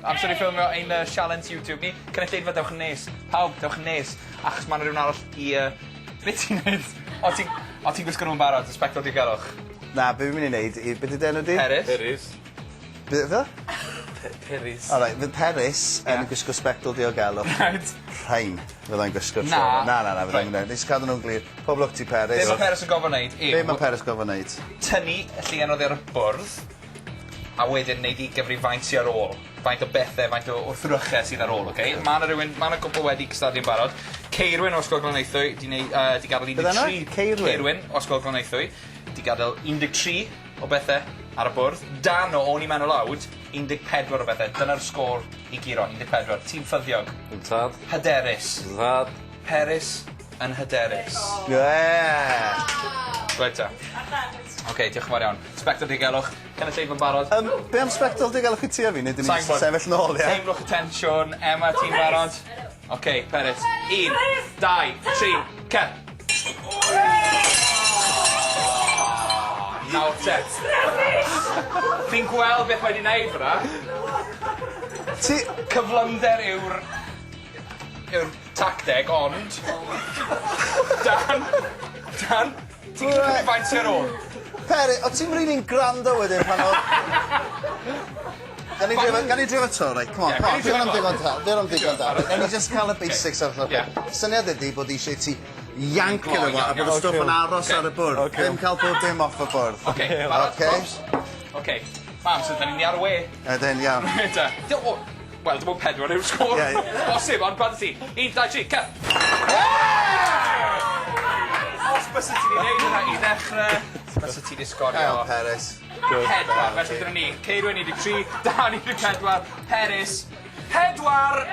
amser i ffilmio ein challenge YouTube ni. Cynulleidfa dewch yn nes. Pawb, dewch yn nes. Achos mae'n rhywun arall i... Be ti'n neud? O ti'n gwisgo nhw'n barod, spectol diogelwch? Na, be fi'n mynd i wneud? Be di denw di? Peris. Peris. Be fe? Peris. Alright, fydd Peris yn gwisgo spectol diogelwch. Right. Rhain fyddai'n gwisgo Na. Na, fyddai'n gwneud. Nes cadw nhw'n glir. Pob lwc ti Peris. Be mae Peris yn gofyn wneud? Be mae Peris gofyn wneud? Tynnu y llian oddi ar y bwrdd, a wedyn wneud i gyfri faint sy'n ar ôl. Faint o bethau, faint o wrthrychau sydd ar ôl, oce? Mae yna gwbl wedi cystadlu'n barod. Ceirwyn o Ysgol Glaneuthwy, di gadael 13... Ceirwyn o Ysgol Glaneuthwy, di gadael 13 o bethau ar y bwrdd. Dan o o'n i mewn o lawd, 14 o bethau. Dyna'r sgôr i giro, 14. Tîm ffyddiog. Tad. Hyderus. Tad. Peris yn hyderus. Yeah! Reit ta. Oce, diolch yn fawr iawn. Spectol digelwch, cynulleidfa'n barod. Be am spectol digelwch i ti a fi? Nid ni Sa'n gwbod. sefyll nôl, ia? Teimlwch y tensiwn, Emma, ti'n barod? Oce, Peris. 1, 2, 3, cer! Nawr te. Chi'n gweld beth wedi wneud fyna? Ti... Cyflymder yw'r tacteg, ond... Dan, ti'n gallu faint sy'n ôl? Peri, o ti'n rili'n gwrando wedyn pan o... Gan i drefo to, right? Come on, come on. Dwi'n am digon tal. Dwi'n am digon tal. Gan i just cael y basics ar ffwrdd. Syniad ydi bod eisiau ti yank yn efo a bod y stwff yn aros ar y bwrdd. Ddim cael bod dim off y bwrdd. Oce, barod? Oce. Mam, so da ni'n ni ar y we. Ydyn, iawn. Wel, dim ond 4 yw'r sgôr. Bosib, ond pan ti. 1, 2, 3, cer! Os bys ti wedi gwneud hynna i ddechrau, bys ti wedi sgorio. Iawn, Peris. Pedwar, felly dyna ni. Ceirwyn 13, Dan 14, Peris 4.